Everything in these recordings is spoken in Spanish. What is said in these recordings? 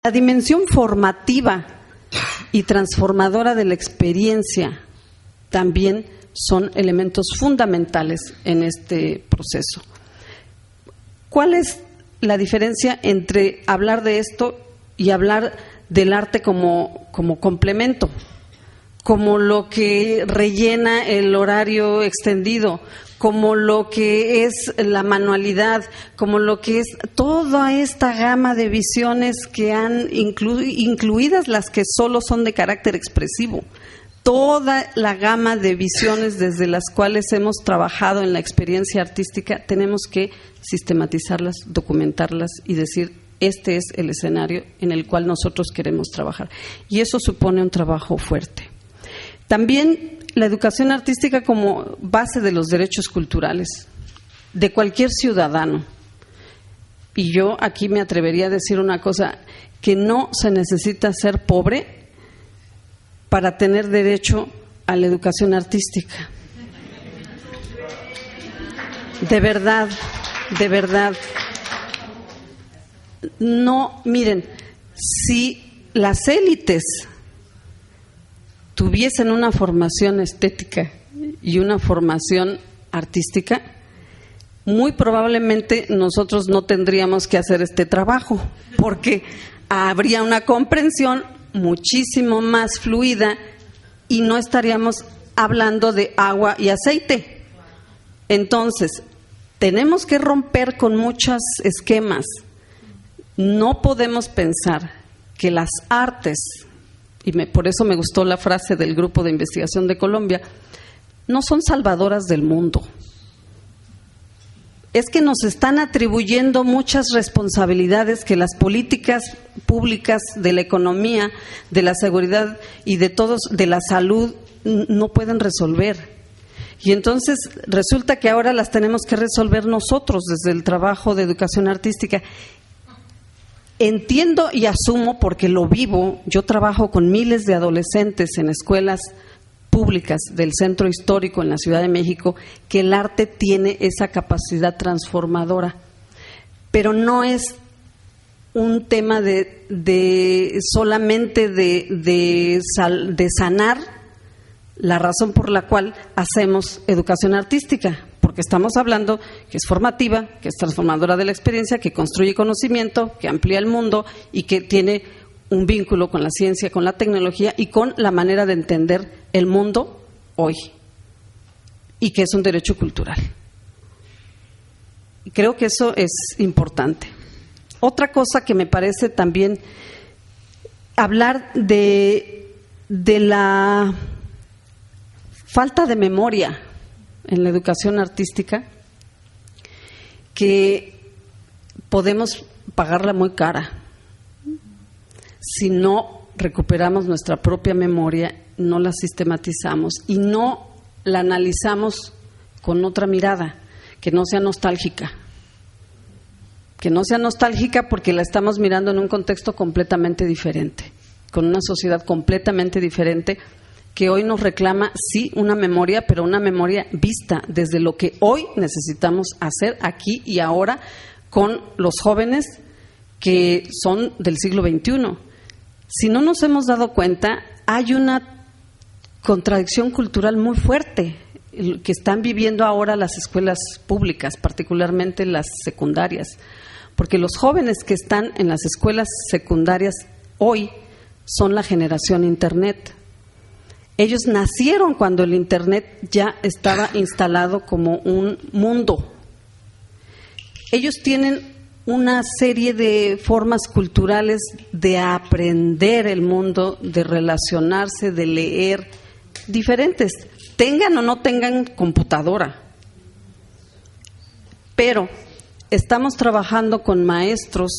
La dimensión formativa y transformadora de la experiencia también son elementos fundamentales en este proceso. ¿Cuál es la diferencia entre hablar de esto y hablar del arte como complemento, como lo que rellena el horario extendido, como lo que es la manualidad, como lo que es toda esta gama de visiones que han incluidas las que solo son de carácter expresivo? Toda la gama de visiones desde las cuales hemos trabajado en la experiencia artística, tenemos que sistematizarlas, documentarlas y decir, este es el escenario en el cual nosotros queremos trabajar. Y eso supone un trabajo fuerte. También la educación artística como base de los derechos culturales de cualquier ciudadano. Y yo aquí me atrevería a decir una cosa, que no se necesita ser pobre para tener derecho a la educación artística. De verdad, de verdad. No, miren, si las élites tuviesen una formación estética y una formación artística, muy probablemente nosotros no tendríamos que hacer este trabajo, porque habría una comprensión muchísimo más fluida y no estaríamos hablando de agua y aceite. Entonces, tenemos que romper con muchos esquemas. No podemos pensar que las artes, y por eso me gustó la frase del Grupo de Investigación de Colombia, no son salvadoras del mundo. Es que nos están atribuyendo muchas responsabilidades que las políticas públicas de la economía, de la seguridad y de la salud no pueden resolver. Y entonces resulta que ahora las tenemos que resolver nosotros desde el trabajo de educación artística. Entiendo y asumo, porque lo vivo, yo trabajo con miles de adolescentes en escuelas públicas del centro histórico en la Ciudad de México, que el arte tiene esa capacidad transformadora, pero no es un tema solamente de sanar la razón por la cual hacemos educación artística, porque estamos hablando que es formativa, que es transformadora de la experiencia, que construye conocimiento, que amplía el mundo y que tiene un vínculo con la ciencia, con la tecnología y con la manera de entender el mundo hoy, y que es un derecho cultural. Y creo que eso es importante. Otra cosa que me parece también hablar de la falta de memoria en la educación artística, que podemos pagarla muy cara si no recuperamos nuestra propia memoria, no la sistematizamos y no la analizamos con otra mirada, que no sea nostálgica. Que no sea nostálgica porque la estamos mirando en un contexto completamente diferente, con una sociedad completamente diferente, que hoy nos reclama, sí, una memoria, pero una memoria vista desde lo que hoy necesitamos hacer aquí y ahora con los jóvenes que son del siglo XXI. Si no nos hemos dado cuenta, hay una contradicción cultural muy fuerte que están viviendo ahora las escuelas públicas, particularmente las secundarias, porque los jóvenes que están en las escuelas secundarias hoy son la generación Internet. Ellos nacieron cuando el Internet ya estaba instalado como un mundo. Ellos tienen una serie de formas culturales de aprender el mundo, de relacionarse, de leer, diferentes, tengan o no tengan computadora. Pero estamos trabajando con maestros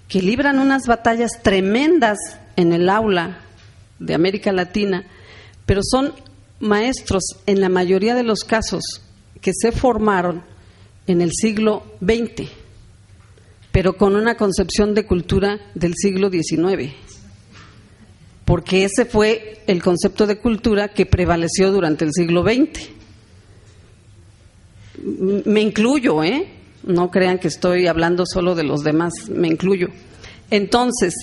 que libran unas batallas tremendas en el aula de América Latina, pero son maestros en la mayoría de los casos que se formaron en el siglo XX, pero con una concepción de cultura del siglo XIX, porque ese fue el concepto de cultura que prevaleció durante el siglo XX. Me incluyo, no crean que estoy hablando solo de los demás, me incluyo. Entonces,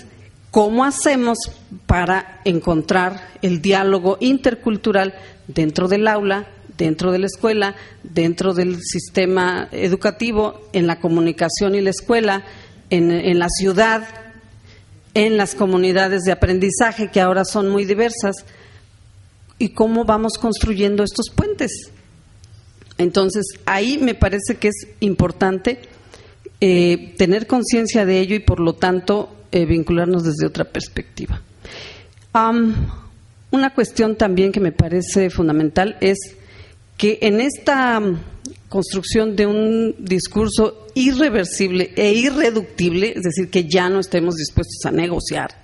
¿cómo hacemos para encontrar el diálogo intercultural dentro del aula, dentro de la escuela, dentro del sistema educativo, en la comunicación y la escuela, en la ciudad, en las comunidades de aprendizaje que ahora son muy diversas? ¿Y cómo vamos construyendo estos puentes? Entonces, ahí me parece que es importante tener conciencia de ello y, por lo tanto, vincularnos desde otra perspectiva. Una cuestión también que me parece fundamental es que en esta construcción de un discurso irreversible e irreductible, es decir, que ya no estemos dispuestos a negociar,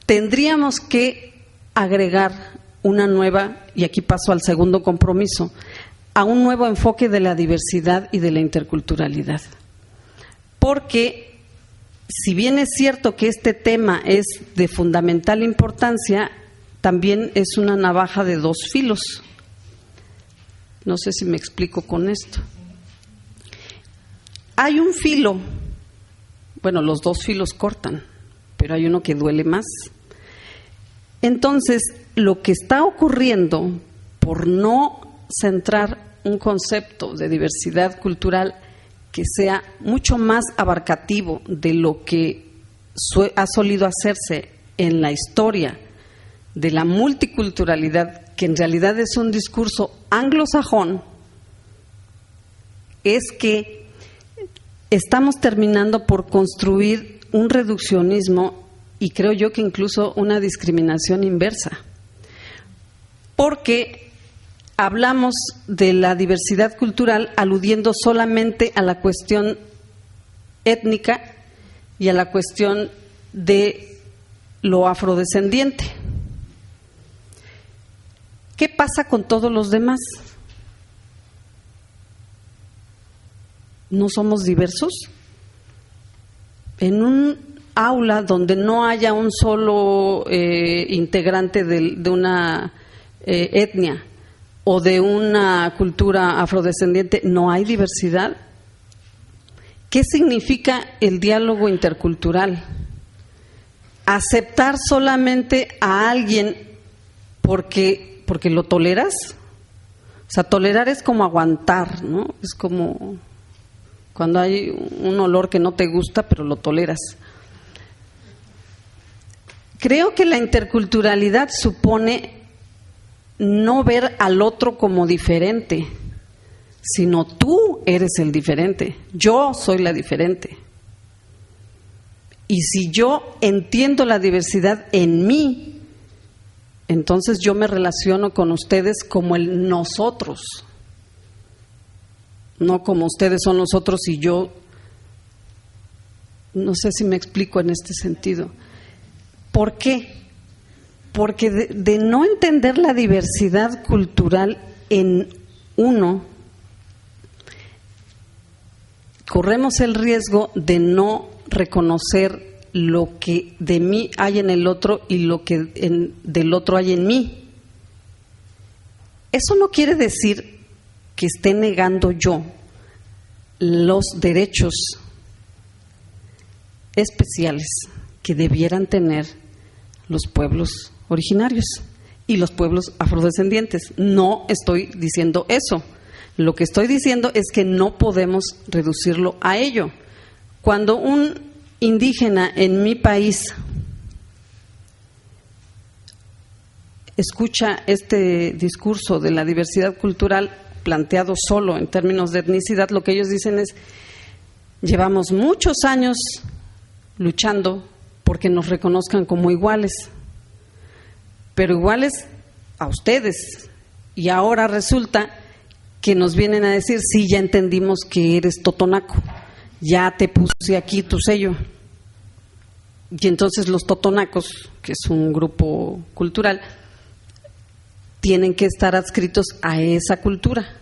tendríamos que agregar una nueva, y aquí paso al segundo compromiso, a un nuevo enfoque de la diversidad y de la interculturalidad. Porque si bien es cierto que este tema es de fundamental importancia, también es una navaja de dos filos. No sé si me explico con esto. Hay un filo, bueno, los dos filos cortan, pero hay uno que duele más. Entonces, lo que está ocurriendo por no centrar un concepto de diversidad cultural que sea mucho más abarcativo de lo que ha solido hacerse en la historia de la multiculturalidad, que en realidad es un discurso anglosajón, es que estamos terminando por construir un reduccionismo y creo yo que incluso una discriminación inversa, porque hablamos de la diversidad cultural aludiendo solamente a la cuestión étnica y a la cuestión de lo afrodescendiente. ¿Qué pasa con todos los demás? ¿No somos diversos? En un aula donde no haya un solo integrante de una etnia o de una cultura afrodescendiente, ¿no hay diversidad? ¿Qué significa el diálogo intercultural? ¿Aceptar solamente a alguien porque lo toleras? O sea, tolerar es como aguantar, ¿no? Es como cuando hay un olor que no te gusta, pero lo toleras. Creo que la interculturalidad supone no ver al otro como diferente, sino tú eres el diferente, yo soy la diferente. Y si yo entiendo la diversidad en mí, entonces yo me relaciono con ustedes como el nosotros, no como ustedes son nosotros y yo. No sé si me explico en este sentido. ¿Por qué? Porque de no entender la diversidad cultural en uno, corremos el riesgo de no reconocer lo que de mí hay en el otro y lo que del otro hay en mí. Eso no quiere decir que esté negando yo los derechos especiales que debieran tener los pueblos originarios y los pueblos afrodescendientes. No estoy diciendo eso. Lo que estoy diciendo es que no podemos reducirlo a ello. Cuando un indígena en mi país escucha este discurso de la diversidad cultural planteado solo en términos de etnicidad, lo que ellos dicen es: llevamos muchos años luchando porque nos reconozcan como iguales, pero iguales a ustedes, y ahora resulta que nos vienen a decir: sí, ya entendimos que eres totonaco, ya te puse aquí tu sello. Y entonces los totonacos, que es un grupo cultural, tienen que estar adscritos a esa cultura.